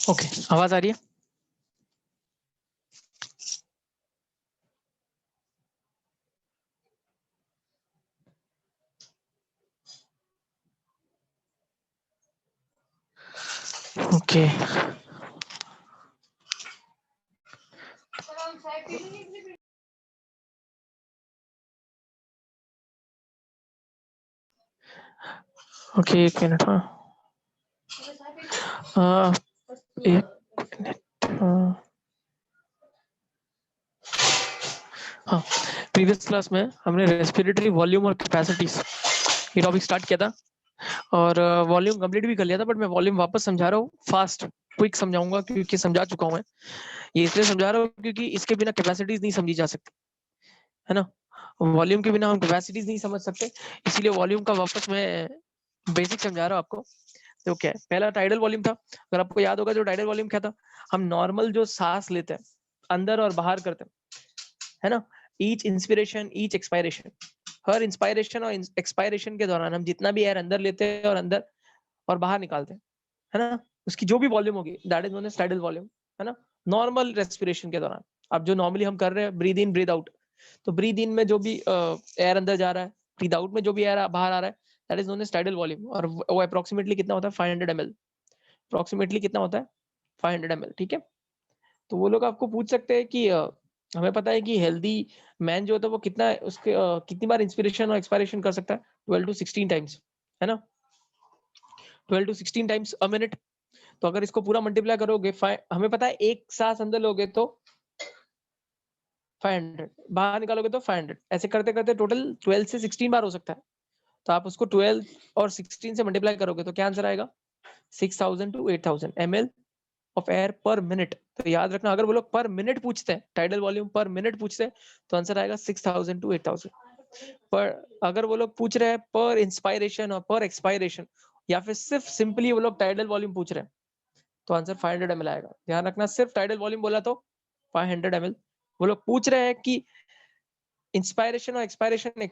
Okay, आवाज आ रही है? ओके, ओके, एक मिनट। हाँ, एक मिनट। हाँ, प्रीवियस क्लास में हमने रेस्पिरेटरी वॉल्यूम और कैपेसिटीज ये टॉपिक स्टार्ट किया था और वॉल्यूम कंप्लीट भी कर लिया था, बट मैं वॉल्यूम वापस समझा रहा हूँ, फास्ट क्विक समझाऊंगा क्योंकि समझा चुका हूँ मैं। ये इसलिए समझा रहा हूँ क्योंकि इसके बिना कैपेसिटीज नहीं समझी जा सकती, है ना। वॉल्यूम के बिना हम कैपेसिटीज नहीं समझ सकते, इसीलिए वॉल्यूम का वापस मैं बेसिक समझा रहा हूँ आपको। तो क्या है, पहला टाइडल वॉल्यूम था। अगर आपको याद होगा जो टाइडल वॉल्यूम क्या था, हम नॉर्मल जो सांस लेते हैं अंदर और बाहर करते हैं, है ना। ईच इंस्पिरेशन ईच एक्सपायरेशन, हर इंस्पायरेशन और एक्सपायरेशन के दौरान हम जितना भी एयर अंदर लेते हैं और अंदर और बाहर निकालते हैं, है ना, उसकी जो भी वॉल्यूम होगी that is known as tidal volume, है ना। नॉर्मल रेस्पिरेशन के दौरान अब जो नॉर्मली हम कर रहे हैं ब्रीद इन ब्रीद आउट, तो ब्रीद इन में जो भी एयर अंदर जा रहा है, ब्रीद आउट में जो भी एयर बाहर आ रहा है, that is known as tidal volume. और वो अप्रोक्सीमेटली कितना होता है, 500 ml। अप्रोक्सीमेटली कितना होता है, 500 ml, ठीक है। तो वो लोग आपको पूछ सकते हैं कि हमें पता है कि हेल्दी मैन जो होता है वो कितना उसके कितनी बार इंस्पिरेशन और एक्सपायरेशन कर सकता है, 12 to 16 टाइम्स, है ना। 12 to 16 टाइम्स अ मिनट। तो अगर इसको पूरा मल्टीप्लाई करोगे, हमें पता है एक सांस अंदर लोगे तो 500, बाहर निकालोगे तो 500, ऐसे करते करते टोटल 12 से 16 बार हो सकता है। तो आप उसको 12 और 16 से मल्टीप्लाई करोगे तो क्या आंसर आएगा, 6000 to 8000 ml ऑफ एयर पर मिनट। तो याद रखना, अगर वो लोग पर मिनट पूछते हैं, टाइडल वॉल्यूम पर मिनट पूछते हैं, तो आंसर आएगा 6000 to 8000। पर अगर वो लोग पूछ रहे हैं पर इंस्पायरेशन और पर एक्सपायरेशन, या फिर सिर्फ सिंपली वो लोग टाइडल वॉल्यूम पूछ रहे हैं, तो आंसर 500 ml आएगा। ध्यान रखना, सिर्फ टाइडल वॉल्यूम बोला तो 500 ml। वो लोग पूछ रहे हैं कि इंस्पायरेशन और एक्सपायरेशन,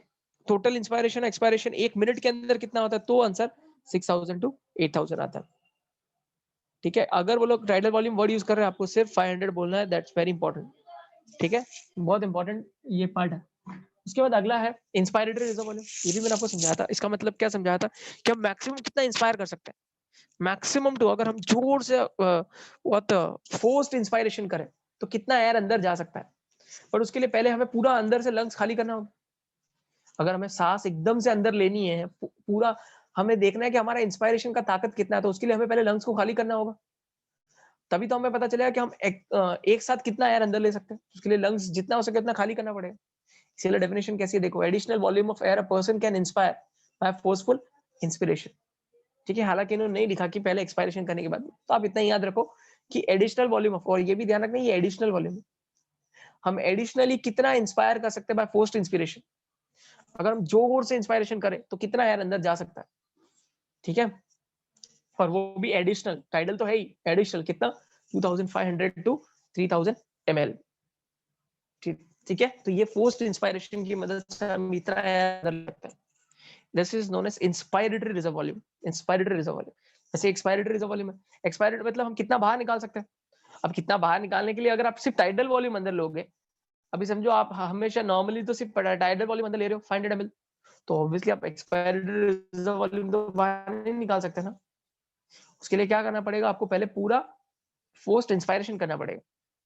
टोटल इंस्पायरेशन एक्सपायरेशन एक मिनट के अंदर कितना होता है, तो आंसर 6000 to 8000 आता है, ठीक है। अगर वो लोग टाइडल वॉल्यूम वर्ड यूज कर रहे हैं, आपको सिर्फ 500 बोलना है, दैट्स वेरी इंपॉर्टेंट, ठीक है, बहुत इंपॉर्टेंट ये पार्ट है। उसके बाद अगला है इंस्पायरेटरी रिजर्व वॉल्यूम। ये भी मैंने आपको समझाया था। इसका मतलब क्या समझाया था कि हम मैक्सिमम कितना इंस्पायर कर सकते हैं, मैक्सिमम टू, अगर हम जोर से बहुत फोर्स्ड इंस्पायरेशन करें तो कितना एयर अंदर जा सकता है। पर उसके लिए पहले हमें पूरा अंदर से लंग्स खाली करना होगा। अगर हमें सांस एकदम से अंदर लेनी है पूरा, हमें देखना है कि हमारा इंस्पायरेशन का ताकत कितना है, तो उसके लिए हमें पहले लंग्स को खाली करना होगा। तभी तो हमें पता चलेगा कि हम एक साथ कितना एयर अंदर ले सकते हैं। उसके लिए लंग्स जितना हो सके उतना खाली करना पड़ेगा। इसीलिए डेफिनेशन कैसी है देखो, additional volume of air a person can inspire by forceful inspiration, ठीक है। हालांकि इन्होंने नहीं लिखा कि पहले एक्सपायरेशन करने के बाद, तो आप इतना ही याद रखो कि एडिशनल वॉल्यूम ऑफ, और ये भी ध्यान रखना ये एडिशनल वॉल्यूम, हम एडिशनली कितना इंस्पायर कर सकते हैं बाय फोर्स्ड इंस्पिरेशन। अगर हम जोर से इंस्पायरेशन करें तो कितना एयर अंदर जा सकता है, ठीक है। और वो भी एडिशनल, टाइडल तो है ही, एडिशनल कितना, 2500 to 3000 ml, ठीक है। तो ये फोर्स्ड इंस्पायरेशन की मदद से हम इतना एयर अंदर लगता है। This is known as inspiratory reserve volume. Inspiratory reserve volume, जैसे एक्सपायरेटरी रिजर्व वॉल्यूम है, एक्सपायरेटरी मतलब हम कितना बाहर निकाल सकते हैं। अब कितना बाहर निकालने के लिए अगर आप सिर्फ टाइडल वॉल्यूम अंदर लोगे, अभी समझो आप हमेशा नॉर्मली तो सिर्फ टाइडल वॉल्यूम अंदर ले रहे हो 500 ml, तो ऑब्वियसली आप एक्सपायरेटरी रिजर्व वॉल्यूम तो बाहर नहीं निकाल सकते ना। उसके लिए क्या करना पड़ेगा, आपको पहले पूरा फोर्स्ड इंस्पायरेशन करना पड़ेगा,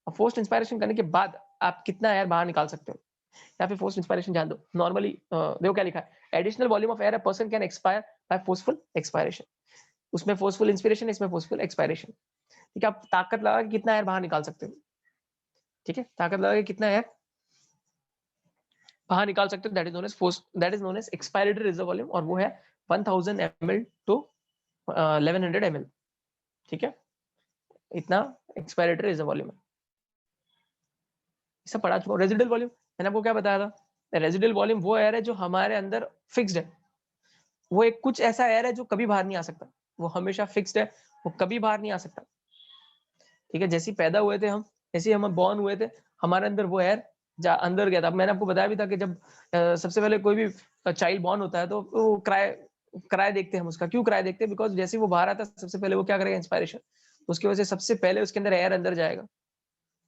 और फोर्स्ड इंस्पायरेशन करने के बाद आप कितना एयर बाहर निकाल सकते हो, या फिर फोर्स्ड इंस्पायरेशन जान दो। नॉर्मली देखो क्या लिखा है, additional volume of air a person can expire by forceful expiration. उसमें फोर्सफुल इंस्पिरेशन, इसमें फोर्सफुल एक्सपायरेशन, ठीक है। आप ताकत लगा के कितना एयर बाहर निकाल सकते हो, ठीक है, ताकत लगा के कितना एयर बाहर निकाल सकते हो, that is known as force, that is known as expiratory reserve volume, और वो है 1000 ml टू 1100 ml, ठीक है। इतना एक्सपायरेटरी रिजर्व वॉल्यूम है, सब पढ़ा चुका हूं। रेजिडुअल वॉल्यूम मैंने आपको क्या बताया था, रेजिडुअल वॉल्यूम वो एयर है जो हमारे अंदर फिक्स्ड है, वो एक कुछ ऐसा एयर है जो कभी बाहर नहीं आ सकता, वो हमेशा फिक्स्ड है, वो कभी बाहर नहीं आ सकता, ठीक है। जैसे पैदा हुए थे हम, जैसे हम बॉर्न हुए थे, हमारे अंदर वो एयर अंदर गया था। मैंने आपको बताया भी था कि जब सबसे पहले कोई भी चाइल्ड बॉर्न होता है तो वो क्राई देखते हैं हम उसका, क्यों क्राई देखते हैं, बिकॉज जैसे वो बाहर आता है सबसे पहले वो क्या करेगा, इंस्पायरेशन, उसकी वजह से सबसे पहले उसके अंदर एयर अंदर जाएगा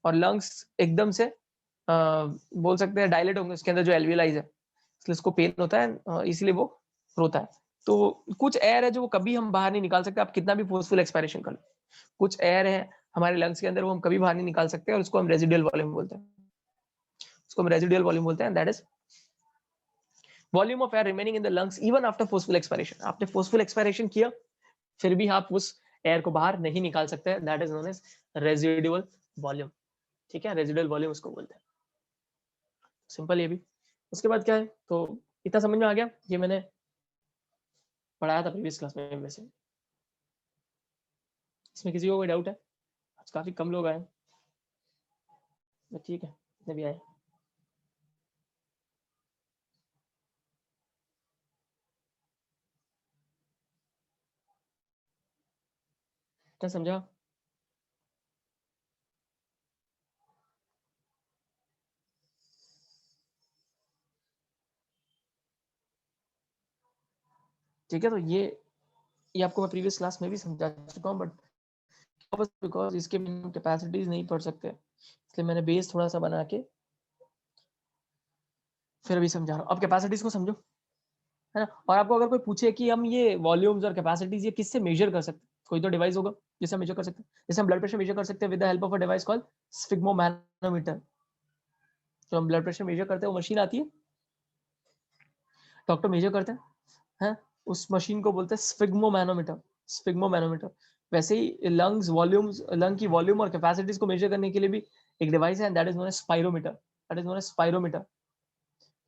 और लंग्स एकदम से बोल सकते हैं डायलेट होंगे, उसके अंदर जो एल्विलाइज है, इसलिए उसको पेन होता है, इसीलिए वो रोता है। तो कुछ एयर है जो वो कभी हम बाहर नहीं निकाल सकते, आप कितना भी फोर्सफुल एक्सपायरेशन कर लो। कुछ एयर है हमारे लंग्स के अंदर, वो हम कभी बाहर नहीं निकाल सकते और उसको हम रेजिडुअल वॉल्यूम बोलते हैं। उसको हम रेजिडुअल वॉल्यूम बोलते हैं, that is volume of air remaining in the lungs even after forceful expiration. आपने फोर्सफुल एक्सपायरेशन किया, फिर भी आप उस एयर को बाहर नहीं निकाल सकते, that is known as residual volume. ठीक है, रेजिडुअल वॉल्यूम उसको बोलते हैं। सिंपल ये भी। उसके बाद क्या है, तो इतना समझ में आ गया, ये मैंने पढ़ाया था प्रीवियस क्लास में वैसे। इसमें किसी को कोई डाउट है? आज काफी कम लोग आए, ठीक है, इतने भी आए। क्या समझा? ठीक है, तो ये आपको मैं प्रीवियस क्लास में भी समझा चुका हूँ, बट बिकॉज इसके कैपेसिटीज नहीं पढ़ सकते, इसलिए मैंने बेस थोड़ा सा बना के फिर अभी समझा रहा हूँ। अब कैपेसिटीज को समझो, है ना। और आपको अगर कोई पूछे कि हम ये वॉल्यूम्स और कैपेसिटीज ये किससे मेजर कर सकते हैं, कोई तो डिवाइस होगा जिससे हम मेजर कर सकते हैं। जैसे हम ब्लड प्रेशर मेजर कर सकते हैं with the help of a device called sphygmomanometer. जो हम ब्लड प्रेशर मेजर करते हैं वो मशीन आती है, डॉक्टर मेजर करते हैं, उस मशीन को बोलते हैं स्फिग्मोमैनोमीटर। स्फिग्मोमैनोमीटर। वैसे ही लंग्स वॉल्यूम्स, लंग की वॉल्यूम और कैपेसिटीज को मेजर करने के लिए भी एक डिवाइस है, that is known as spirometer. That is known as spirometer.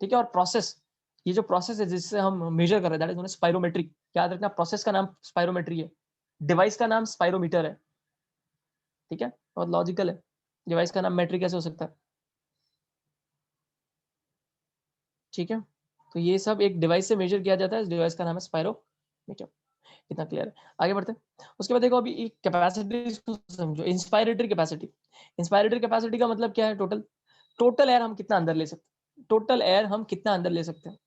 ठीक है, और प्रोसेस, ये जो प्रोसेस है जिससे हम मेजर कर रहे हैं, that is known as spirometry. याद रखना, प्रोसेस का नाम स्पाइरोमेट्री है, डिवाइस का नाम स्पाइरोमीटर है। ठीक है, बहुत लॉजिकल है, डिवाइस का नाम मेट्री कैसे हो सकता है। ठीक है, तो ये सब एक डिवाइस से मेजर किया जाता है, इस डिवाइस का नाम है स्पाइरोमीटर। इतना क्लियर है, आगे बढ़ते हैं। उसके बाद देखो, अभी कैपेसिटी समझो, इंस्पायरेटरी कैपेसिटी। इंस्पायरेटरी कैपेसिटी का मतलब क्या है, टोटल टोटल एयर हम कितना अंदर ले सकते हैं, टोटल एयर हम कितना अंदर ले सकते हैं।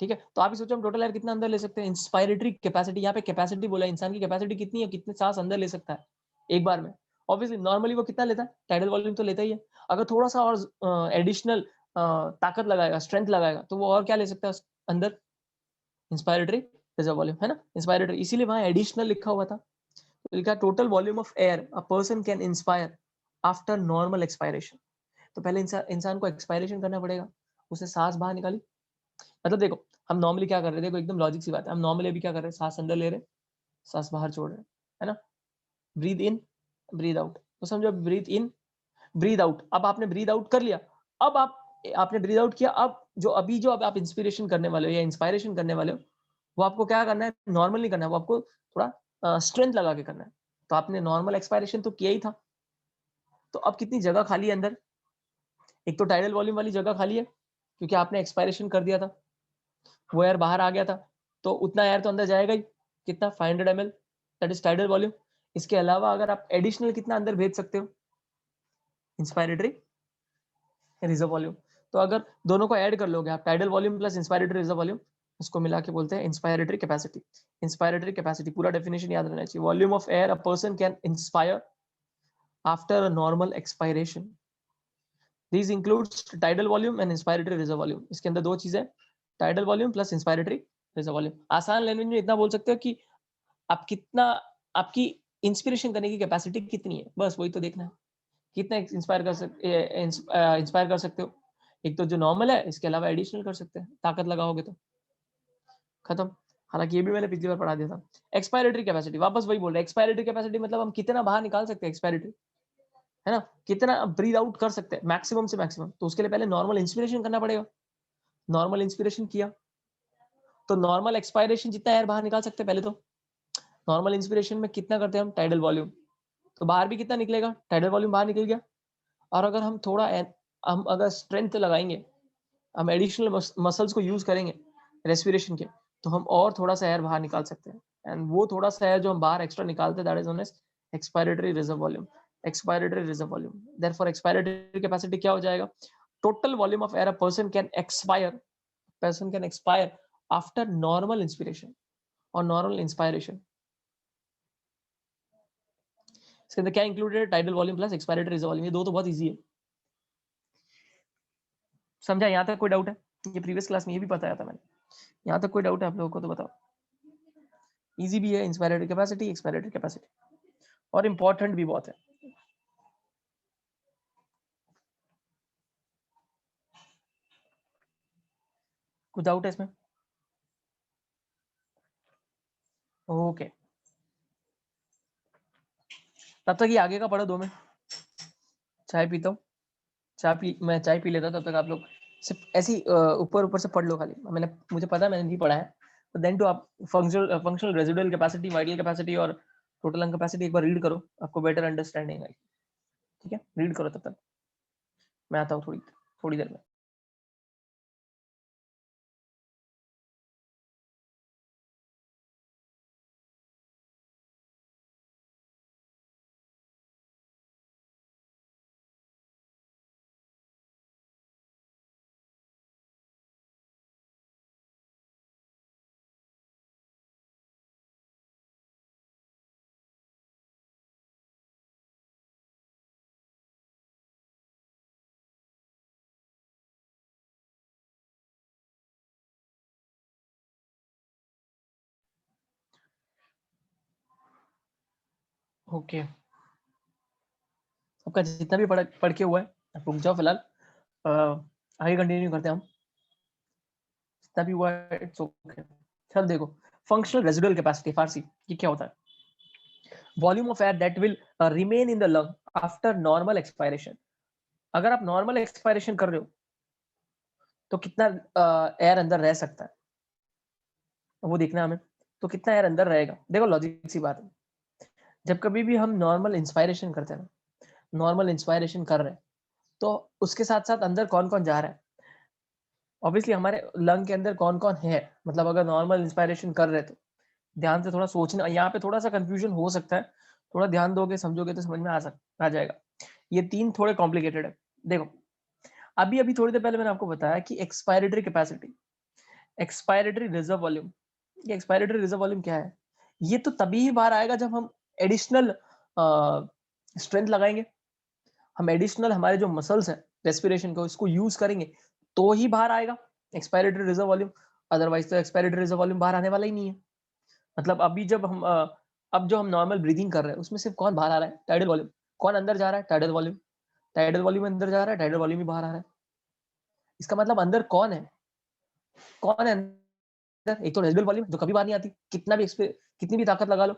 ठीक है, तो आप ही सोचो हम टोटल एयर कितना अंदर ले सकते हैं। इंस्पायरेटरी कैपेसिटी, यहाँ पे कैपेसिटी बोला, इंसान की कैपेसिटी कितनी है, कितने सांस अंदर ले सकता है एक बार में। ऑब्वियसली नॉर्मली वो कितना लेता है, टाइडल वॉल्यूम तो लेता ही है। अगर थोड़ा सा और एडिशनल ताकत लगाएगा, स्ट्रेंथ लगाएगा, तो वो और क्या ले सकता है अंदर, इंस्पायरेटरी रिजर्व वॉल्यूम, है ना। इंस्पायरेटरी, इसीलिए वहां एडिशनल लिखा हुआ था। तो लिखा total volume of air a person can inspire after normal expiration. तो पहले इंसान को एक्सपायरेशन करना पड़ेगा, उसने सांस बाहर निकाली। मतलब देखो, हम नॉर्मली क्या कर रहे हैं, देखो एकदम लॉजिक सी बात है, हम नॉर्मली अभी क्या कर रहे हैं, सांस अंदर ले रहे हैं, सांस बाहर छोड़ रहे हैं, है ना। Breathe in, breathe out. तो समझो ब्रीथ इन, ब्रीद आउट। अब आपने ब्रीद आउट कर लिया, अब आपने ब्रीद आउट किया, अब जो अब आप इंस्पिरेशन करने वाले हो या इंस्पायरेशन करने वाले हो, वो आपको क्या करना है, नॉर्मल नहीं करना है, वो आपको थोड़ा स्ट्रेंथ लगा के करना है। तो आपने नॉर्मल एक्सपायरेशन तो किया ही था, तो अब कितनी जगह खाली है अंदर, एक तो टाइडल वॉल्यूम वाली जगह खाली है क्योंकि आपने एक्सपायरेशन कर दिया था, वो एयर बाहर आ गया था, तो उतना एयर तो अंदर जाएगा ही, कितना 500 ml, that is tidal volume. इसके अलावा अगर आप एडिशनल कितना अंदर भेज सकते हो, इंस्पायरेटरी रिजर्व वॉल्यूम। तो अगर दोनों को ऐड कर लोगे आप, tidal volume plus inspiratory reserve volume, उसको मिला के बोलते हैं इंस्पायरेटरी कैपेसिटी। इंस्पायरेटरी कैपेसिटी पूरा डेफिनेशन याद रहना चाहिए, volume of air a person can inspire after a normal expiration. These includes tidal volume and inspiratory reserve volume। इसके अंदर दो चीजें, tidal volume plus inspiratory reserve volume। आसान लैंग्वेज में इतना बोल सकते हो कि आप कितना, आपकी इंस्पिरेशन करने की कैपेसिटी कितनी है, बस वही तो देखना है, कितना इंस्पायर कर सकते हो। एक तो जो नॉर्मल है, इसके अलावा एडिशनल कर सकते हैं, ताकत लगाओगे तो खत्म। हालांकि ये भी मैंने पिछली बार पढ़ा दिया था। एक्सपायरेटरी कैपेसिटी, वापस वही बोल रहे हैं, एक्सपायरेटरी कैपेसिटी मतलब हम कितना बाहर निकाल सकते हैं, एक्सपायरेटरी, है ना, कितना ब्रीद आउट कर सकते हैं मैक्सिमम से मैक्सिमम। तो उसके लिए पहले नॉर्मल इंस्पिरेशन करना पड़ेगा, नॉर्मल इंस्पिरेशन किया तो नॉर्मल एक्सपायरेशन जितना एयर बाहर निकाल सकते हैं। पहले तो नॉर्मल इंस्पिरेशन में कितना करते हैं हम, टाइडल वॉल्यूम, तो बाहर भी कितना निकलेगा, टाइडल वॉल्यूम बाहर निकल गया। और अगर हम हम अगर स्ट्रेंथ लगाएंगे, हम एडिशनल मसल्स को यूज करेंगे रेस्पिरेशन के, तो हम और थोड़ा सा एयर बाहर निकाल सकते हैं। एंड वो थोड़ा सा एयर जो हम बाहर एक्स्ट्रा निकालते हैं, that is known as expiratory reserve volume. Expiratory reserve volume, therefore expiratory capacity क्या हो जाएगा, total volume of air a person can expire after normal inspiration और नॉर्मल इंस्पायरेशन। इसके अंदर क्या इंक्लूडेड है, tidal volume plus expiratory reserve volume, ये दो तो बहुत इजी है। समझा? यहाँ तक कोई डाउट है? ये प्रीवियस क्लास में ये भी बताया था मैंने। यहाँ तक कोई डाउट है आप लोगों को तो बताओ। इजी भी है, इंस्पायरेटरी कैपेसिटी, एक्सपायरेटरी कैपेसिटी, और इम्पोर्टेंट भी बहुत है। कुछ डाउट है इसमें? ओके, तब तक ये आगे का पढ़ो 2 में। चाय पीता हूँ, मैं चाय पी लेता, तब तक आप लोग सिर्फ ऐसी ऊपर ऊपर से पढ़ लो खाली। मुझे पता है मैंने नहीं पढ़ा है, तो देन टू आप functional residual capacity, ideal capacity और टोटल लंग कैपेसिटी एक बार रीड करो, आपको बेटर अंडरस्टैंडिंग आएगी। ठीक है, रीड करो तब तक, मैं आता हूँ थोड़ी देर में। ओके, आपका जितना भी पढ़ के हुआ है आप रुक जाओ फिलहाल, आगे कंटिन्यू करते हैं हम। जितना भी हुआ है इट्स ओके। चल देखो, फंक्शनल रेजिडुअल कैपेसिटी, फारसी, ये क्या होता है? Volume of air that will remain in the lung after normal expiration. अगर आप नॉर्मल एक्सपायरेशन कर रहे हो तो कितना एयर अंदर रह सकता है, वो देखना है हमें। तो कितना एयर अंदर रहेगा, देखो लॉजिक सी बात है, जब कभी भी हम नॉर्मल इंस्पायरेशन करते हैं ना, नॉर्मल इंस्पायरेशन कर रहे हैं, तो उसके साथ साथ अंदर कौन कौन जा रहा है, ऑब्वियसली हमारे लंग के अंदर कौन कौन है। मतलब अगर नॉर्मल इंस्पायरेशन कर रहे हैं तो ध्यान से थोड़ा सोचना, यहाँ पे थोड़ा सा कंफ्यूजन हो सकता है, थोड़ा ध्यान दोगे समझोगे तो समझ में आ जाएगा। ये 3 थोड़े कॉम्प्लिकेटेड है। देखो, अभी अभी थोड़ी देर पहले मैंने आपको बताया कि expiratory capacity, expiratory reserve volume, ये एक्सपायरेटरी रिजर्व वॉल्यूम क्या है? ये तो तभी ही बाहर आएगा जब हम एडिशनल स्ट्रेंथ लगाएंगे, हम एडिशनल हमारे जो मसल्स हैं रेस्पिरेशन को, इसको यूज करेंगे तो ही बाहर आएगा एक्सपायरेटरी रिजर्व वॉल्यूम। अदरवाइज तो एक्सपायरेटरी रिजर्व वॉल्यूम बाहर आने वाला ही नहीं है। मतलब अभी जब हम अब जो हम नॉर्मल ब्रीदिंग कर रहे हैं उसमें सिर्फ कौन बाहर आ रहा है? Tidal volume. कौन अंदर जा रहा है? Tidal volume. टाइडल वॉल्यूम अंदर जा रहा है, टाइडल वॉल्यूम भी बाहर आ रहा है। इसका मतलब अंदर कौन है? कौन है अंदर? एक तो रेजिडुअल वॉल्यूम जो कभी बाहर नहीं आती, कितनी भी ताकत लगा लो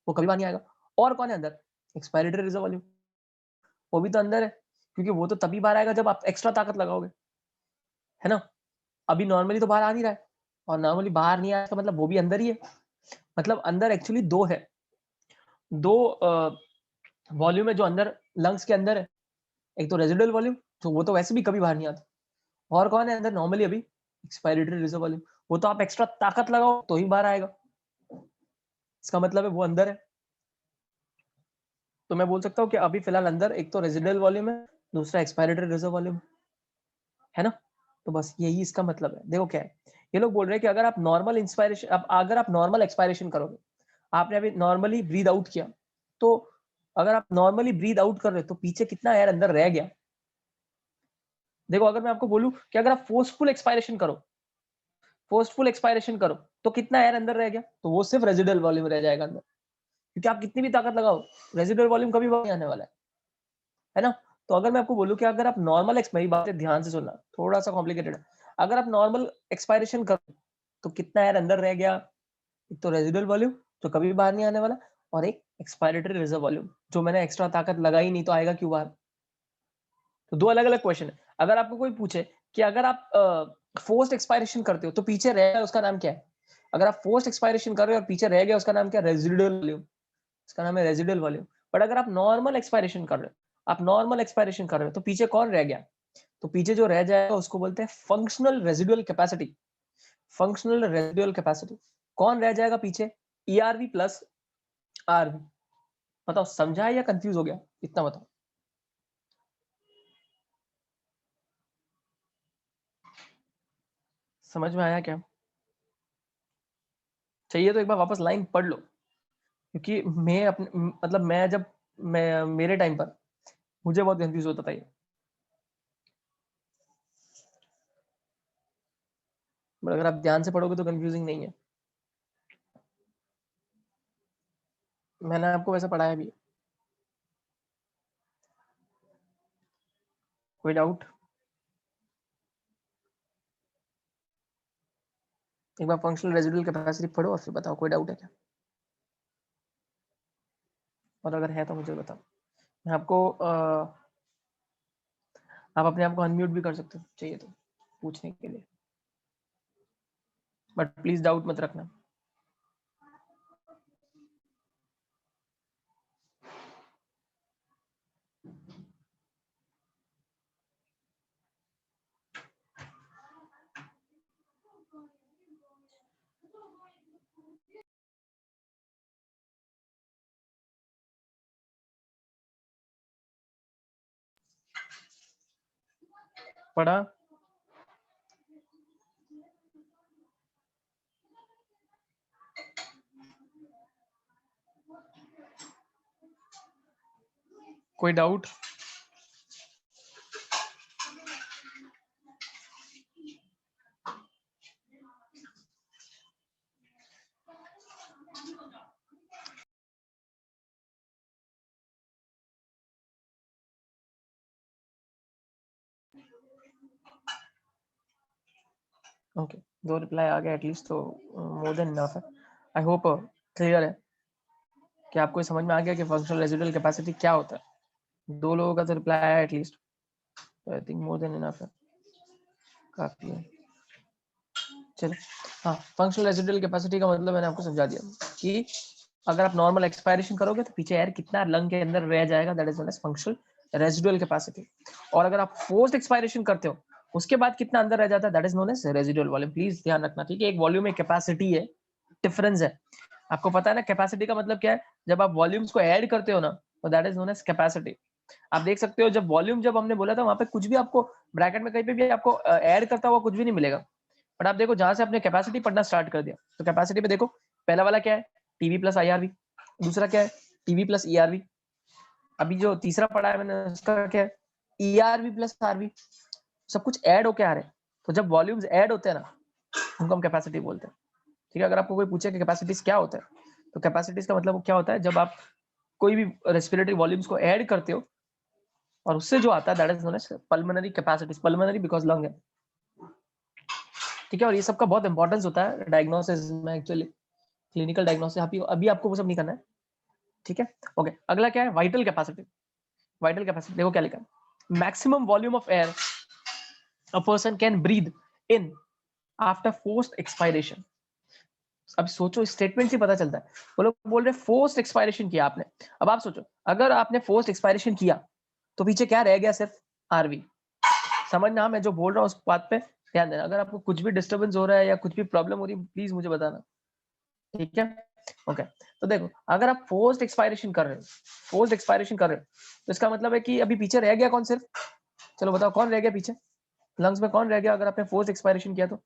वो कभी बाहर नहीं आएगा। और कौन है अंदर? एक्सपायरेटरी रिजर्व वॉल्यूम, वो भी तो अंदर है, क्योंकि वो तो तभी बाहर आएगा जब आप एक्स्ट्रा ताकत लगाओगे, है ना? अभी नॉर्मली तो बाहर आ नहीं रहा है, और नॉर्मली बाहर नहीं आया, मतलब वो भी अंदर ही है। मतलब अंदर एक्चुअली 2 है, 2 वॉल्यूम है जो अंदर लंग्स के अंदर है। एक तो रेजिडुअल वॉल्यूम, तो वो तो वैसे भी कभी बाहर नहीं आता। और कौन है अंदर नॉर्मली अभी? एक्सपायरेटरी रिजर्व वॉल्यूम, वो तो आप एक्स्ट्रा ताकत लगाओ तो ही बाहर आएगा, इसका मतलब है वो अंदर है। तो मैं बोल सकता हूँ कि अभी फिलहाल अंदर एक तो रेजिडुअल वॉल्यूम है, दूसरा एक्सपायरेटरी रिजर्व वॉल्यूम है ना। तो बस यही इसका मतलब है। देखो क्या है, ये लोग बोल रहे हैं कि अगर आप नॉर्मल इंस्पायरेशन, अब अगर आप नॉर्मल एक्सपायरेशन करोगे, आपने अभी नॉर्मली ब्रीद आउट किया, तो अगर आप नॉर्मली ब्रीद आउट कर रहे हो तो पीछे कितना एयर अंदर रह गया? देखो, अगर मैं आपको बोलूं कि अगर आप फोर्सफुल एक्सपायरेशन करो तो कितना एयर अंदर रह गया, तो वो सिर्फ रेजिडुअल वॉल्यूम रह जाएगा अंदर, क्योंकि आप कितनी भी ताकत लगाओ रेजिडुअल वॉल्यूम कभी बाहर नहीं आने वाला है ना। तो अगर मैं आपको बोलूं कि अगर आप नॉर्मल मेरी बात ध्यान से सुनना, थोड़ा सा कॉम्प्लिकेटेड है। अगर आप नॉर्मल एक्सपायरेशन करो तो कितना एयर अंदर रह गया? एक तो रेजिडुअल वॉल्यूम जो कभी बाहर नहीं आने वाला, और एक एक्सपायरेटरी रिजर्व वॉल्यूम जो मैंने एक्स्ट्रा ताकत लगाई नहीं तो आएगा क्यों बाहर? तो 2 अलग अलग क्वेश्चन है। अगर आपको कोई पूछे कि अगर आप फोर्स्ड एक्सपायरेशन करते हो तो पीछे रह गया उसका नाम क्या है? अगर आप फोर्स्ड एक्सपायरेशन कर रहे हो और पीछे रह गया उसका नाम क्या है? रेजिडुअल वॉल्यूम, इसका नाम है रेजिडुअल वॉल्यूम। बट अगर आप नॉर्मल एक्सपायरेशन कर रहे हो, आप नॉर्मल एक्सपायरेशन कर रहे हो तो पीछे कौन रह गया? तो पीछे जो रह जाएगा उसको बोलते हैं functional residual capacity. Functional residual capacity, कौन रह जाएगा पीछे? ERV plus RV. बताओ समझा या कंफ्यूज हो गया? इतना बताओ। समझ में आया क्या? चाहिए तो एक बार वापस लाइन पढ़ लो, क्योंकि मैं अपने मतलब मैं जब मैं मेरे टाइम पर मुझे बहुत कंफ्यूज होता था ये, बट अगर आप ध्यान से पढ़ोगे तो कंफ्यूजिंग नहीं है। मैंने आपको वैसा पढ़ाया भी। कोई डाउट? एक बार फंक्शनल रेजिडुअल कैपेसिटी पढ़ो और फिर बताओ कोई डाउट है क्या, और अगर है तो मुझे बताओ। मैं आपको आप अपने आप को अनम्यूट भी कर सकते हो चाहिए तो पूछने के लिए, बट प्लीज डाउट मत रखना। पढ़ा? कोई डाउट? ओके, 2 रिप्लाई आ गया एटलीस्ट, तो मोर देन इनफ है। आई होप क्लियर है कि आपको समझ में आ गया कि फंक्शनल रेजिडुअल कैपेसिटी क्या होता है। 2 लोगों का तो रिप्लाई आया एटलीस्ट, तो I think more than enough है, काफी है। चलो, हाँ, फंक्शनल रेजिडुअल कैपेसिटी का मतलब मैंने आपको समझा दिया कि अगर आप नॉर्मल एक्सपायरेशन करोगे तो पीछे एयर कितना लंग के अंदर रह जाएगा, that is known as functional residual capacity. और अगर आप फोर्स्ड एक्सपायरेशन करते हो उसके बाद कितना अंदर रह जाता है, that is known as residual volume. Please ध्यान रखना, ठीक है? एक वॉल्यूम एक कैपेसिटी है, डिफरेंस है। आपको पता है ना कैपेसिटी का मतलब क्या है? जब आप वॉल्यूम्स को ऐड करते हो ना, तो that is known as capacity. आप देख सकते हो जब वॉल्यूम, जब हमने बोला था वहां पे कुछ भी आपको ब्रैकेट में कहीं पे भी आपको ऐड करता हुआ कुछ भी नहीं मिलेगा, बट आप देखो जहां से आपने कैपेसिटी पढ़ना स्टार्ट कर दिया, तो कैपेसिटी पे देखो पहला वाला क्या है, टीवी प्लस आईआरवी। दूसरा क्या है, टीवी प्लस ईआरवी। अभी जो तीसरा पढ़ा है मैंने उसका क्या है, ईआरवी प्लस आरवी। सब कुछ ऐड होके आ रहे हैं। तो जब वॉल्यूम्स ऐड होते हैं ना, उनको हम कैपेसिटी बोलते हैं। ठीक है? अगर आपको कोई पूछे कि कैपेसिटीज क्या होता है, तो कैपेसिटीज का मतलब क्या होता है, जब आप कोई भी रेस्पिरेटरी वॉल्यूम्स को ऐड करते हो और उससे जो आता है, that is known as pulmonary capacities. Pulmonary because lung है, ठीक है? और ये सब का बहुत इंपॉर्टेंस होता है डायग्नोसिस में, एक्चुअली क्लिनिकल डायग्नोसिस। अभी आपको वो सब नहीं करना है, ठीक है? ओके, अगला क्या है, वाइटल कैपेसिटी। वाइटल कैपेसिटी देखो क्या लिखा है, maximum volume of air a person can breathe in after forced expiration. अब सोचो, स्टेटमेंट से पता चलता है, वो लोग बोल रहे फोर्स्ड एक्सपायरेशन किया आपने। अब आप सोचो, अगर आपने फोर्स्ड एक्सपायरेशन किया तो पीछे क्या रह गया, सिर्फ आरवी। समझना, मैं जो बोल रहा हूँ उस बात पे ध्यान देना। अगर आपको कुछ भी डिस्टर्बेंस हो रहा है या कुछ भी प्रॉब्लम हो रही है, प्लीज मुझे बताना, ठीक है? ओके, तो देखो, अगर आप फोर्स्ड एक्सपायरेशन कर रहे हो, फोर्स्ड एक्सपायरेशन कर रहे हो, तो इसका मतलब है कि अभी पीछे रह गया कौन, सिर्फ? चलो बताओ कौन रह गया पीछे, लंग्स में कौन रह गया अगर आपने फोर्स्ड एक्सपायरेशन किया तो?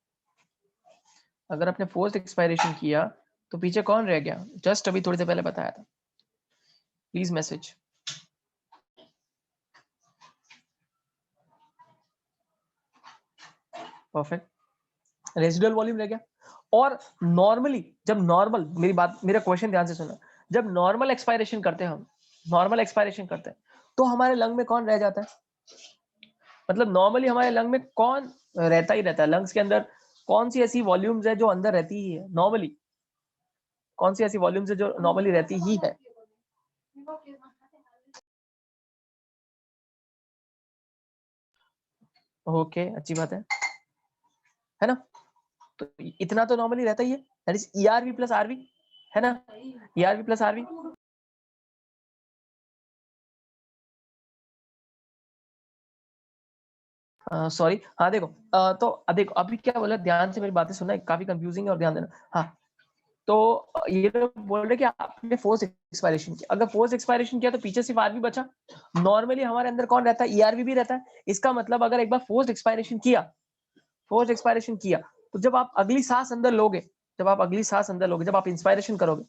अगर आपने फोर्स्ड एक्सपायरेशन किया तो पीछे कौन रह गया? जस्ट अभी थोड़ी देर पहले बताया था, please message. Perfect, residual volume रह गया। और नॉर्मली, जब नॉर्मल, मेरी बात, मेरा क्वेश्चन ध्यान से सुनना, जब नॉर्मल एक्सपायरेशन करते हैं हम, नॉर्मल एक्सपायरेशन करते हैं, तो हमारे लंग में कौन रह जाता है? मतलब नॉर्मली हमारे लंग में कौन रहता ही रहता है? लंग्स के अंदर कौन सी ऐसी वॉल्यूम्स है जो अंदर रहती ही है नॉर्मली? कौन सी ऐसी वॉल्यूम्स है जो नॉर्मली रहती ही है? ओके, अच्छी बात है ना? तो इतना तो नॉर्मली रहता ही है, that is ERV plus RV, है ना? ERV plus RV. सॉरी, हाँ देखो, तो देखो अभी क्या बोला, ध्यान से मेरी बातें सुनना, काफी कंफ्यूजिंग है, और ध्यान देना। हाँ, तो ये लोग बोल रहे कि आपने फोर्स एक्सपायरेशन किया। अगर फोर्स एक्सपायरेशन किया तो पीछे सिर्फ आरवी बचा। नॉर्मली हमारे अंदर कौन रहता है? ईआरवी भी रहता है। इसका मतलब अगर एक बार फोर्स एक्सपायरेशन किया, फोर्स एक्सपायरेशन किया, तो जब आप अगली सांस अंदर लोगे, जब आप अगली सांस अंदर लोगे, जब आप इंस्पायरेशन करोगे,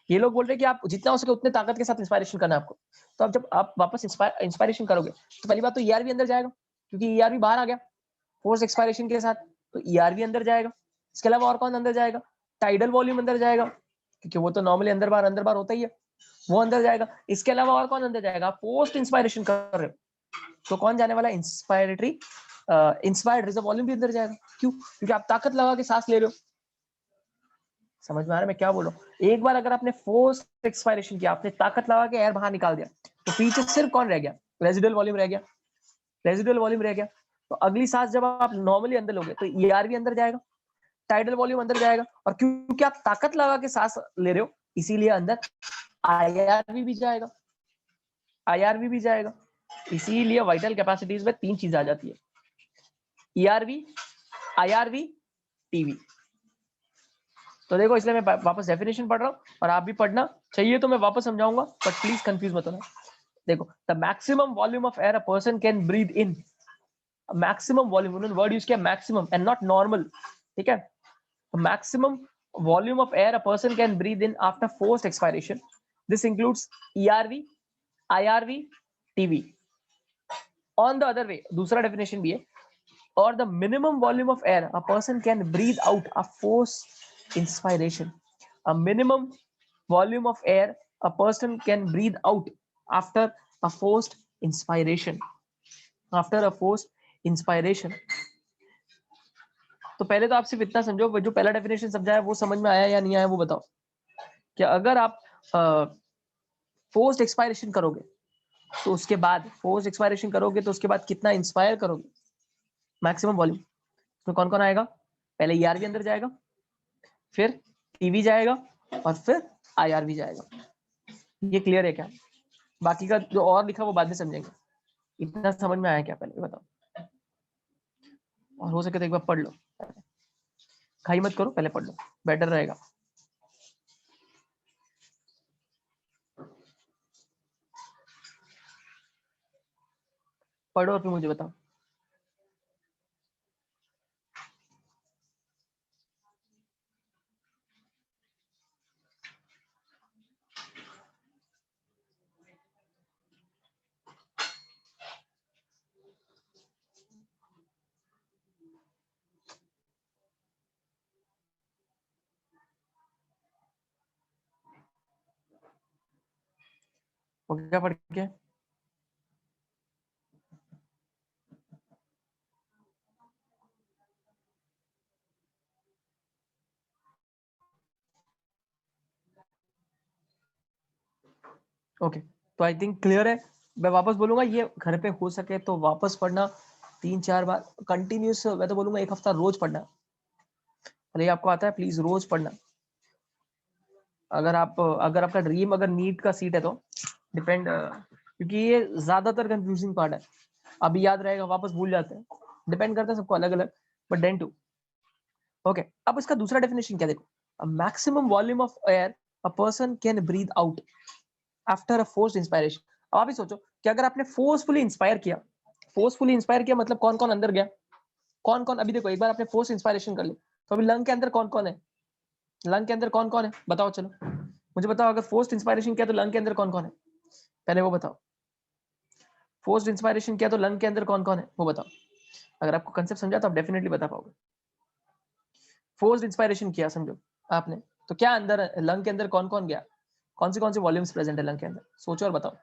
ये लोग बोल रहे हैं कि आप जितना हो सके उतने ताकत के साथ इंस्पायरेशन करना है आपको। तो अब जब आप वापस इंस्पायरेशन करोगे तो पहली बात तो ईआरवी अंदर जाएगा, क्योंकि ईआरवी बाहर आ गया फोर्स एक्सपायरेशन के साथ, तो ईआरवी अंदर जाएगा। इसके अलावा और कौन अंदर जाएगा? टाइडल वॉल्यूम अंदर जाएगा, क्योंकि वो तो नॉर्मली अंदर बार होता ही है, वो अंदर जाएगा। इसके अलावा और कौन अंदर जाएगा? आप पोस्ट इंस्पायरेशन कर रहे हो तो कौन जाने वाला? इंस्पायरेटरी इंस्पायर्ड रिजर्व वॉल्यूम भी अंदर जाएगा। क्यों? क्योंकि आप ताकत लगा के सांस ले रहे हो। समझ में आ रहा है मैं क्या बोल रहा हूँ? एक बार अगर आपने फोर्स एक्सपायरेशन किया, आपने ताकत लगा के एयर बाहर निकाल दिया, तो पीछे सिर्फ कौन रह गया? रेजिडुअल वॉल्यूम रह गया। रेजिडुअल वॉल्यूम रह गया, तो अगली सांस जब आप नॉर्मली अंदर लोगे तो ईआरवी अंदर जाएगा, टाइडल वॉल्यूम अंदर जाएगा, और क्योंकि आप ताकत लगा के सांस ले रहे हो इसीलिए अंदर आईआरवी भी जाएगा। आईआरवी भी जाएगा। इसीलिए वाइटल कैपेसिटीज में 3 चीज आ जाती है, ईआरवी, आईआरवी, टीवी। तो देखो, इसलिए मैं वापस डेफिनेशन पढ़ रहा हूँ और आप भी पढ़ना चाहिए तो मैं वापस समझाऊंगा, बट प्लीज कंफ्यूज मत होना। देखो, the maximum volume of air a person can breathe in, maximum volume, उन्होंने वर्ड यूज किया मैक्सिमम एंड नॉट नॉर्मल, ठीक है? Maximum volume of air a person can breathe in after forced expiration, this includes ERV, IRV, TV. On the other way, दूसरा definition भी है, और the minimum volume of air a person can breathe out a forced inspiration, a minimum volume of air a person can breathe out after a forced inspiration, after a forced inspiration। तो पहले तो आप सिर्फ इतना समझो, जो पहला definition समझा है वो समझ में आया या नहीं आया वो बताओ। कि अगर आप फोर्स्ड एक्सपायरेशन करोगे तो उसके बाद फोर्स्ड एक्सपायरेशन करोगे तो उसके बाद कितना इंस्पायर करोगे? Maximum volume. तो कौन कौन आएगा? पहले ईआरवी अंदर जाएगा, फिर टीवी जाएगा, और फिर आईआरवी जाएगा। ये क्लियर है क्या? बाकी का जो और लिखा वो बाद में समझेंगे। इतना समझ में आया क्या पहले बताओ? और हो सके तो एक बार पढ़ लो, खाई मत करो, पहले पढ़ लो, बेटर रहेगा। पढ़ो और फिर मुझे बताओ। हो गया पढ़ के? ओके, तो आई थिंक क्लियर है। मैं वापस बोलूंगा, ये घर पे हो सके तो वापस पढ़ना 3-4 बार कंटिन्यूस। मैं तो बोलूंगा 1 हफ्ता रोज पढ़ना। अरे आपको आता है, प्लीज रोज पढ़ना। अगर आपका ड्रीम अगर नीट का सीट है तो डिपेंड, क्योंकि ये ज्यादातर कंफ्यूजिंग पार्ट है। अभी याद रहेगा, वापस भूल जाते हैं, डिपेंड करता है सबको अलग अलग, बट देन टू। ओके, अब इसका दूसरा डेफिनेशन क्या देखो, maximum volume of air a person can breathe out after a forced inspiration. अब आप ही सोचो कि अगर आपने फोर्सफुली इंस्पायर किया मतलब कौन कौन अंदर गया? कौन कौन? अभी देखो, एक बार आपने फोर्स इंस्पायरेशन कर ली तो अभी लंग के अंदर कौन कौन है? लंग के अंदर कौन कौन है बताओ? चलो मुझे बताओ, अगर फोर्स्ड इंस्पायरेशन किया तो लंग के अंदर कौन कौन है? पहले वो बताओ। फोर्स्ड इंस्पायरेशन किया तो लंग के अंदर कौन कौन है वो बताओ। अगर आपको कंसेप्ट समझा तो आप डेफिनेटली बता पाओगे। फोर्स्ड इंस्पायरेशन किया समझो आपने, तो क्या अंदर लंग के अंदर कौन कौन गया? कौन से वॉल्यूम्स प्रेजेंट है लंग के अंदर? सोचो और बताओ।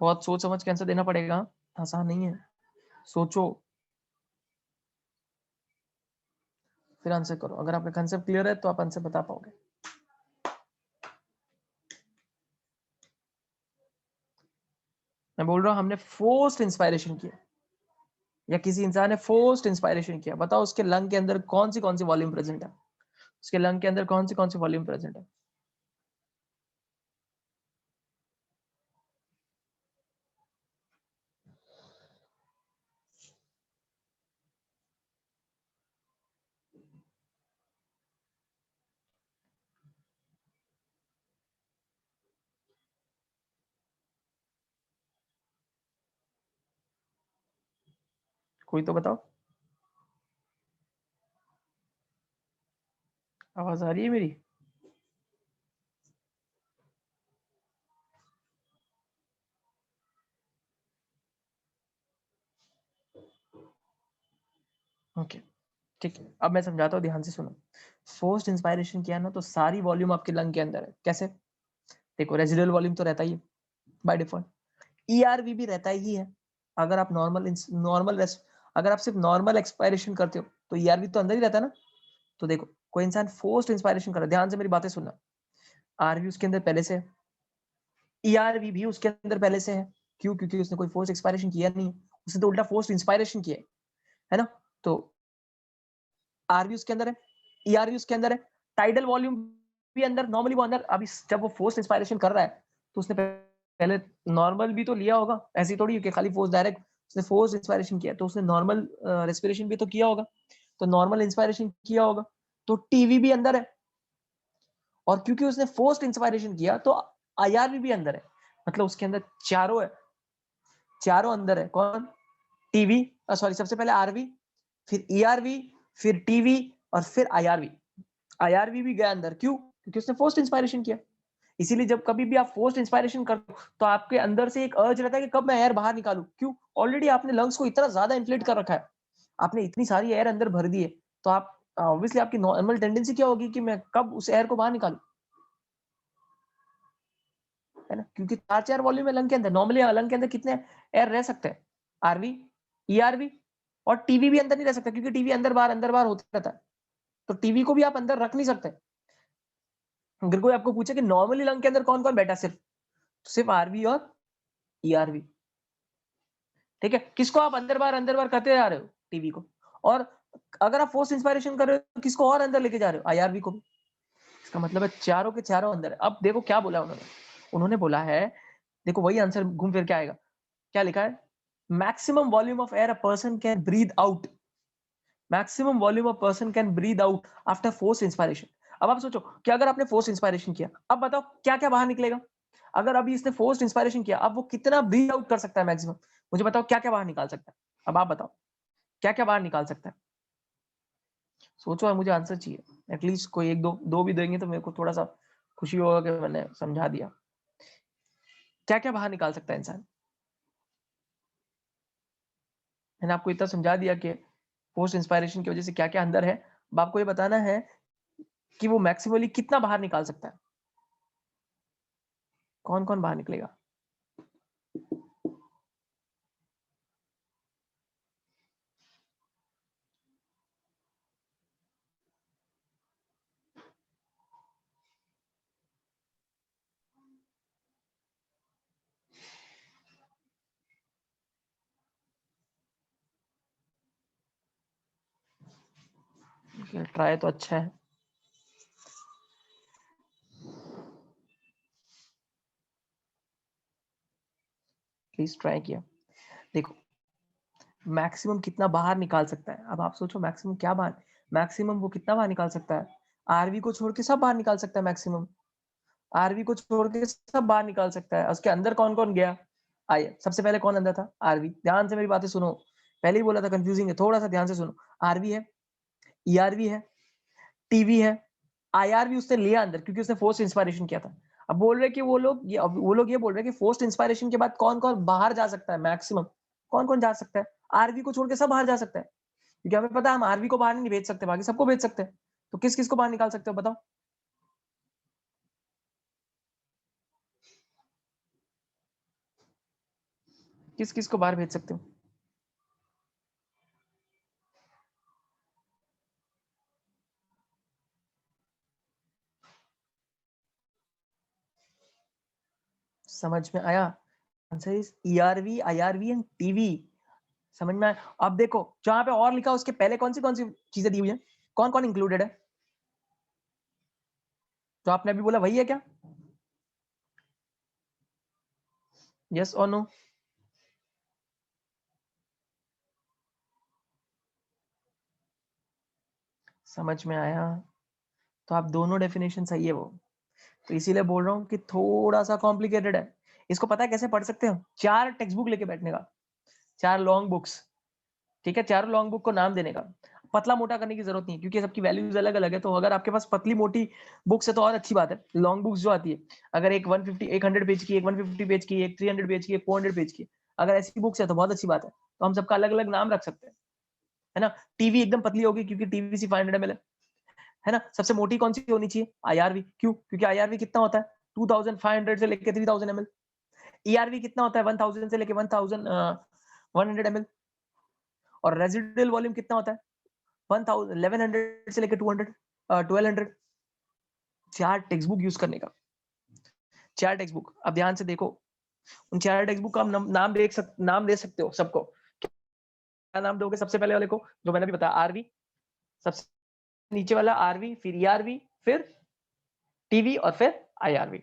बहुत सोच समझ के आंसर देना पड़ेगा, आसान नहीं है, सोचो फिर आंसर करो। अगर आपका कंसेप्ट क्लियर है तो आप आंसर बता पाओगे। मैं बोल रहा हूं हमने फोर्स्ड इंस्पायरेशन किया, या किसी इंसान ने फोर्स्ड इंस्पायरेशन किया, बताओ उसके लंग के अंदर कौन सी वॉल्यूम प्रेजेंट है? उसके लंग के अंदर कौन सी वॉल्यूम प्रेजेंट है? कोई तो बताओ, आवाज आ रही है मेरी? ओके ठीक है, अब मैं समझाता हूँ, ध्यान से सुनो। फोर्स्ड इंस्पायरेशन किया ना तो सारी वॉल्यूम आपके लंग के अंदर है। कैसे? देखो, रेजिडुअल वॉल्यूम तो रहता ही है बाय डिफॉल्ट, ईआरवी भी रहता ही है। अगर आप अगर आप सिर्फ नॉर्मल एक्सपायरेशन करते हो तो ईआरवी तो अंदर ही रहता है ना। तो देखो, कोई इंसान फोर्स्ड इंस्पायरेशन कर रहा है, ध्यान से मेरी बातें सुनना, आरवी उसके अंदर पहले से है, ईआरवी भी उसके अंदर पहले से है। क्यों? क्योंकि उसने कोई फोर्स एक्सपायरेशन किया नहीं, उसने तो उल्टा फोर्स इंस्पायरेशन किया है ना। तो आरवी उसके अंदर है, ईआरवी उसके अंदर है, टाइडल वॉल्यूम भी अंदर, नॉर्मली वो अंदर। अभी जब वो फोर्स इंस्पायरेशन कर रहा है तो उसने पहले नॉर्मल भी तो लिया होगा, ऐसी थोड़ी कि खाली फोर्स डायरेक्ट। उसने फोर्स इंस्पायरेशन किया तो उसने नॉर्मल रेस्पिरेशन भी तो किया होगा, तो नॉर्मल इंस्पायरेशन किया होगा, तो टीवी भी अंदर है। और क्योंकि उसने फोर्स्ड इंस्पायरेशन किया तो आईआरवी भी अंदर है, मतलब उसके अंदर चारों है, चारों अंदर है। कौन? टीवी, सॉरी, सबसे पहले आरवी, फिर ईआरवी, फिर टीवी, और फिर आईआरवी। आईआरवी भी गया अंदर। क्यों? क्योंकि उसने फोर्स्ड इंस्पायरेशन किया। इसीलिए जब कभी भी आप फोर्स्ड इंस्पायरेशन करते हो तो आपके अंदर से एक अर्ज रहता है कि कब मैं एयर बाहर निकालूं। क्यों? ऑलरेडी आपने लंग्स को इतना ज्यादा इन्फ्लेट कर रखा है, आपने इतनी सारी एयर अंदर भर दी है, तो आप ऑब्वियसली आपकी नॉर्मल टेंडेंसी क्या होगी कि मैं कब उस एयर को बाहर निकालूं, है ना। क्योंकि चार चार वॉल्यूम है लंग के अंदर। नॉर्मली लंग के अंदर कितने एयर रह सकते हैं? आरवी, ईआरवी, और टीवी भी अंदर नहीं रह सकता, क्योंकि टीवी अंदर बाहर होता रहता है, तो टीवी को भी आप अंदर रख नहीं सकते। अगर कोई आपको पूछे कि नॉर्मली लंग के अंदर कौन कौन बैठा, सिर्फ आरवी और ईआरवी, ठीक है। किसको आप अंदर बाहर करते जा रहे हो? टीवी को। और अगर आप फोर्स इंस्पायरेशन कर रहे हो तो किसको और अंदर लेके जा रहे हो? आईआरवी को भी। इसका मतलब है चारों के चारों अंदर है। अब देखो क्या बोला उन्होंने, उन्होंने बोला है, देखो वही आंसर घूम फिर के आएगा। क्या लिखा है? Maximum volume of air a person can breathe out, maximum volume of person can breathe out after force inspiration. अब आप सोचो कि अगर आपने फोर्स इंस्पायरेशन किया, अब बताओ क्या क्या बाहर निकलेगा। अगर अभी इसने फोर्स इंस्पायरेशन किया, अब वो कितना ब्रीथ आउट कर सकता है मैक्सिमम? मुझे बताओ क्या क्या बाहर निकाल सकता है। अब आप बताओ क्या क्या बाहर निकाल सकता है। सोचो, और मुझे आंसर चाहिए। एटलीस्ट कोई एक दो दो भी देंगे तो मेरे को थोड़ा सा खुशी होगा कि मैंने समझा दिया। क्या क्या बाहर निकाल सकता है इंसान? मैंने आपको इतना समझा दिया कि पोस्ट इंस्पायरेशन की वजह से क्या क्या अंदर है। अब आपको ये बताना है कि वो मैक्सिमली कितना बाहर निकाल सकता है। कौन कौन बाहर निकलेगा? ट्राई तो अच्छा है। प्लीज ट्राई किया। देखो, मैक्सिमम कितना बाहर निकाल सकता है। अब आप सोचो मैक्सिमम क्या बाहर, मैक्सिमम वो कितना बाहर निकाल सकता है? आरवी को छोड़ के सब बाहर निकाल सकता है मैक्सिमम। आरवी को छोड़ के सब बाहर निकाल सकता है। उसके अंदर कौन कौन गया? आइए, सबसे पहले कौन अंदर था? आरवी। ध्यान से मेरी बातें सुनो, पहले ही बोला था कंफ्यूजिंग है, थोड़ा सा ध्यान से सुनो। आरवी है, ईआरवी है, टीवी है, आईआरवी उसने लिया अंदर क्योंकि उसने फोर्स इंस्पायरेशन किया था। अब बोल रहे कि वो लोग ये बोल रहे हैं कि फोर्स इंस्पायरेशन के बाद कौन कौन बाहर जा सकता है मैक्सिमम। कौन कौन जा सकता है? आरवी को छोड़ के सब बाहर जा सकता है, क्योंकि हमें पता है हम आरवी को बाहर नहीं भेज सकते, बाकी सबको भेज सकते हैं। तो किस किस को बाहर निकाल सकते हो बताओ? किस किस को बाहर भेज सकते हो? समझ में आया? Answer is ERV, IRV and TV. समझ में आया? अब देखो जहां पे और लिखा उसके पहले कौन सी चीजें दी हुई है, कौन कौन इंक्लूडेड है? जो आपने अभी बोला वही है क्या? यस और नो? समझ में आया? तो आप दोनों डेफिनेशन सही है वो, तो इसीलिए बोल रहा हूँ कि थोड़ा सा कॉम्प्लिकेटेड है। इसको पता है कैसे पढ़ सकते हो? 4 टेक्स्ट बुक लेके बैठने का, 4 लॉन्ग बुक्स, ठीक है, चारों लॉन्ग बुक को नाम देने का। पतला मोटा करने की जरूरत नहीं है क्योंकि सबकी वैल्यूज अलग अलग है। तो अगर आपके पास पतली मोटी बुक्स है तो और अच्छी बात है। लॉन्ग बुक्स जो आती है, अगर एक 100 पेज की, एक 150 पेज की, एक 300 पेज की, एक 400 पेज की, अगर ऐसी बुक्स है तो बहुत अच्छी बात है। तो हम सबका अलग अलग नाम रख सकते हैं, है ना। टीवी एकदम पतली होगी क्योंकि टीवीसी 500 ml है ना। सबसे मोटी कौन सी होनी चाहिए? आईआरवी। क्यों? क्योंकि आईआरवी कितना होता है? 2500 से लेकर 3000 ml। ईआरवी कितना होता है? 1000 से लेकर 1100 ml। और रेजिडुअल वॉल्यूम कितना होता है? 1100 से लेकर 1200। चार टेक्स्ट बुक यूज करने का, चार टेक्स्ट बुक। अब ध्यान से देखो, उन चार टेक्स्ट बुक का नाम दे सकते हो सबको। क्या नाम दोगे? सबसे पहले वाले को जो मैंने भी बताया, आरवी। सबसे नीचे वाला आरवी, फिर ईआरवी, फिर टीवी और फिर आईआरवी।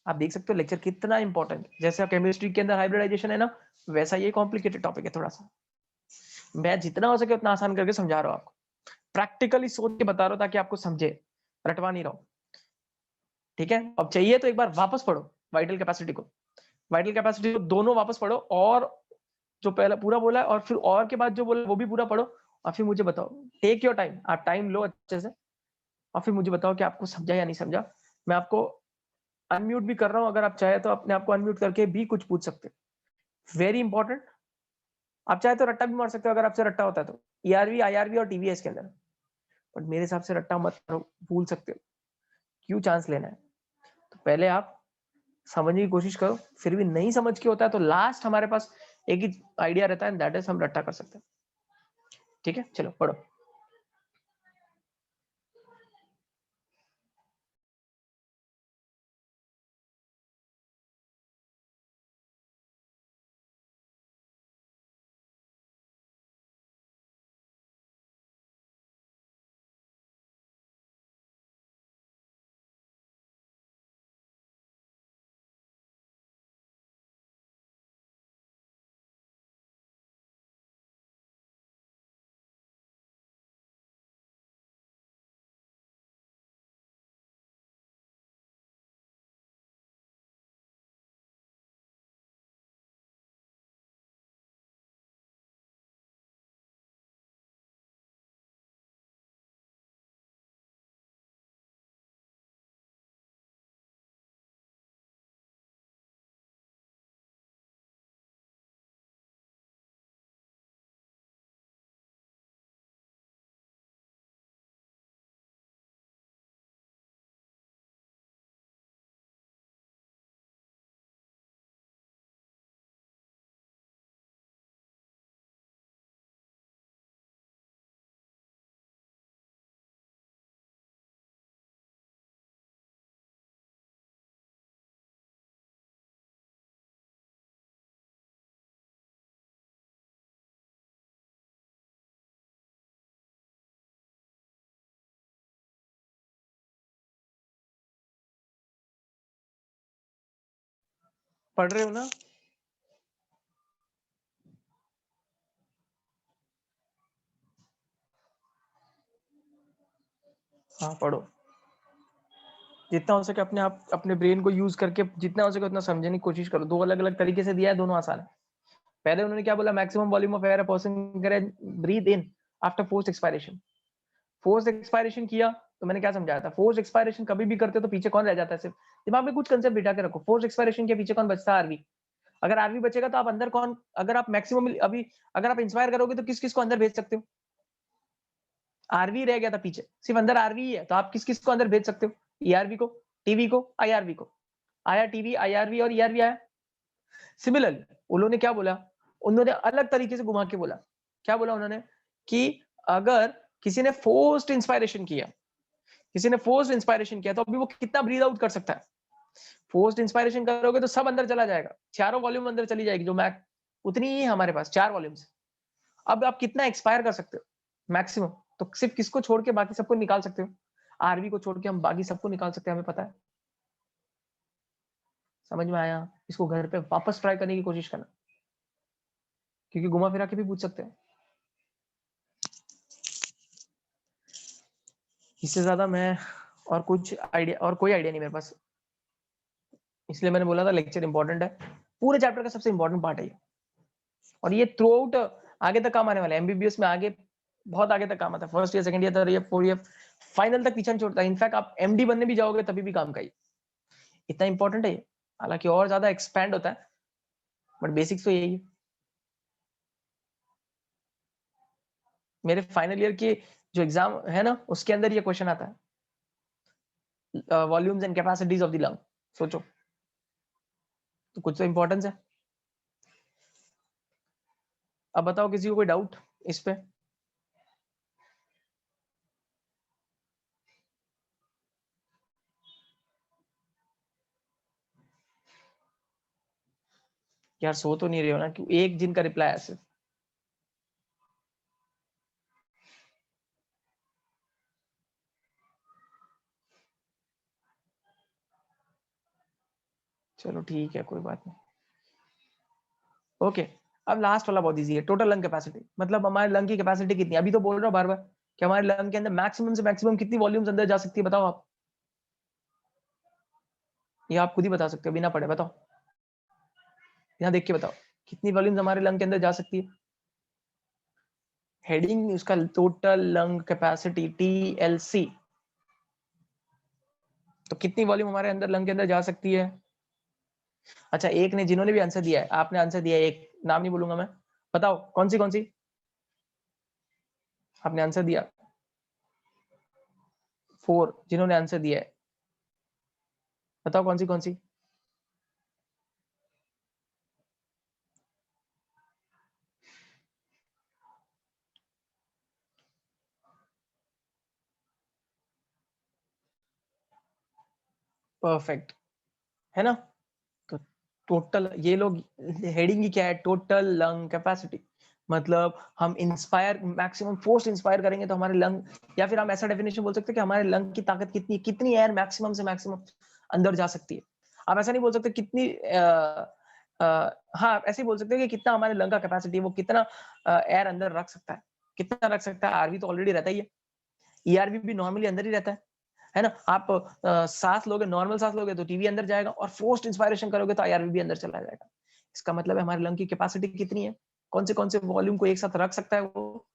आप देख सकते हो लेक्चर कितना इंपॉर्टेंट। जैसे केमिस्ट्री के अंदर हाइब्रिडाइजेशन है ना, वैसा ये कॉम्प्लिकेटेड टॉपिक है थोड़ा सा। मैं जितना हो सके उतना आसान करके समझा रहा हूँ आपको, प्रैक्टिकली सोच के बता रहा हूँ ताकि आपको समझे, रटवा नहीं रहा हूँ। ठीक है, अब चाहिए तो एक बार वापस पढ़ो वाइटल कैपेसिटी को, वाइटल कैपेसिटी को दोनों वापस पढ़ो, और जो पहला पूरा बोला है और फिर और के बाद जो बोला वो भी पूरा पढ़ो, और फिर मुझे बताओ। टेक योर टाइम, आप टाइम लो अच्छे से, और फिर मुझे बताओ कि आपको समझा या नहीं समझा। मैं आपको अनम्यूट भी कर रहा हूँ, अगर आप चाहे तो अपने आप को अनम्यूट करके भी कुछ पूछ सकते हो। Very important. आप चाहे तो रट्टा भी मार सकते हो अगर आपसे रट्टा होता है तो, ईआरवी, आईआरवी और टीवीएस के अंदर। बट मेरे हिसाब से रट्टा मत करो, भूल सकते हो। क्यों चांस लेना है? तो पहले आप समझने की कोशिश करो, फिर भी नहीं समझ के होता है तो लास्ट हमारे पास एक ही आइडिया रहता है, दैट इज हम रट्टा कर सकते हैं। ठीक है, चलो पढ़ो। पढ़ रहे हो ना? हाँ पढ़ो, जितना हो सके अपने आप अपने ब्रेन को यूज करके जितना हो सके उतना समझने की कोशिश करो। दो अलग अलग तरीके से दिया है, दोनों आसान है। पहले उन्होंने क्या बोला? Maximum volume of air a person can breathe in after forced expiration. Forced expiration किया तो मैंने क्या समझाया था? फोर्स्ड एक्सपायरेशन कभी भी करते हो तो पीछे कौन रह जाता है? सिर्फ दिमाग में कुछ कंसेप्ट बिठा के रखो। फोर्स्ड एक्सपायरेशन के पीछे कौन बचता है? आरवी। अगर आरवी बचेगा तो आप अंदर कौन, अगर आप मैक्सिमम अभी अगर आप इंस्पायर करोगे तो किस किस को अंदर भेज सकते हो? आरवी रह गया था पीछे, सिर्फ अंदर आरवी ही है, तो आप किस किस को अंदर भेज सकते हो? ईआरवी को, टीवी को, आईआरवी को। आया टीवी, आईआरवी और ईआरवी आया। सिमिलरली उन्होंने क्या बोला? उन्होंने अलग तरीके से घुमा के बोला। क्या बोला उन्होंने? कि अगर किसी ने फोर्स्ड इंस्पायरेशन किया, किसी ने फोर्स्ड इंस्पायरेशन किया तो अभी वो कितना ब्रीथ आउट कर सकता है? फोर्स्ड इंस्पायरेशन करोगे तो सब अंदर चला जाएगा, चारों वॉल्यूम अंदर चली जाएगी, जो मैक उतनी ही है हमारे पास, 4 वॉल्यूम्स। अब आप कितना एक्सपायर कर सकते हो? मैक्सिमम। तो सिर्फ किसको छोड़ के बाकी सबको निकाल सकते हो? आरवी को छोड़ के हम बाकी सबको निकाल सकते हैं, हमें पता है। समझ में आया? इसको घर पे वापस ट्राई करने की कोशिश करना, क्योंकि घुमा फिरा के भी पूछ सकते हैं। इससे ज्यादा मैं और कुछ आइडिया, और कोई आइडिया नहीं मेरे पास। इसलिए मैंने बोला था लेक्चर इंपॉर्टेंट है, पूरे चैप्टर का सबसे इंपॉर्टेंट पार्ट है ये। और ये थ्रू आउट आगे तक काम आने वाला है। एमबीबीएस में आगे बहुत आगे तक काम आता है, first year, second year, third year, fourth year, final तक पीछे नहीं छोड़ता है। इनफैक्ट आप एमडी बनने भी जाओगे तभी भी काम का ही, इतना इंपॉर्टेंट है ये। हालांकि और ज्यादा एक्सपैंड होता है, बट बेसिक्स तो यही है। मेरे फाइनल ईयर की जो एग्जाम है ना, उसके अंदर ये क्वेश्चन आता है, volumes and capacities of the lung. सोचो, तो कुछ तो इंपॉर्टेंस है। अब बताओ किसी को कोई डाउट इस पे? यार सो तो नहीं रहे हो ना, क्यों एक जिन का रिप्लाई है सिर्फ? चलो ठीक है, कोई बात नहीं। ओके, अब लास्ट वाला बहुत इजी है, टोटल लंग कैपेसिटी। मतलब हमारे लंग की कैपेसिटी कितनी है? अभी तो बोल रहा हूँ बार बार कि हमारे लंग के अंदर मैक्सिमम से मैक्सिमम कितनी वॉल्यूम्स अंदर जा सकती है, बताओ आप। ये आप खुद ही बता सकते हो बिना पढ़े, बताओ, यहाँ देख के बताओ कितनी वॉल्यूम्स हमारे लंग के अंदर जा सकती है। हेडिंग उसका टोटल लंग कैपेसिटी, TLC। तो कितनी वॉल्यूम हमारे अंदर लंग के अंदर जा सकती है? अच्छा, एक ने, जिन्होंने भी आंसर दिया है, आपने आंसर दिया है, एक नाम नहीं बोलूंगा मैं, बताओ कौन सी कौन सी आपने आंसर दिया? 4 जिन्होंने आंसर दिया है, बताओ कौन सी कौन सी? परफेक्ट, है ना? तो टोटल, ये लोग हेडिंग की क्या है, टोटल लंग कैपेसिटी। मतलब हम इंस्पायर, मैक्सिमम फोर्स इंस्पायर करेंगे तो हमारे लंग, या फिर हम ऐसा डेफिनेशन बोल सकते हैं कि हमारे लंग की ताकत कितनी, कितनी एयर मैक्सिमम से मैक्सिमम अंदर जा सकती है। आप ऐसा नहीं बोल सकते कितनी हाँ, ऐसे ही बोल सकते हैं कि कितना हमारे लंग का कैपेसिटी, वो कितना एयर अंदर रख सकता है, कितना रख सकता है। आरबी तो ऑलरेडी रहता ही है, ईआरबी भी नॉर्मली अंदर ही रहता है ना? आप सांस लोगे, नॉर्मल सांस लोगे तो टीवी अंदर जाएगा, और फोर्स्ड इंस्पायरेशन करोगे तो आईआरबी भी अंदर चला जाएगा। इसका मतलब है हमारे लंग की कैपेसिटी कितनी है, कौन से वॉल्यूम को एक साथ रख सकता है वो,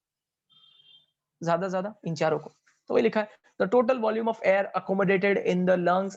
ज्यादा इन चारों को। तो वही लिखा है, the total volume of air accommodated in the lungs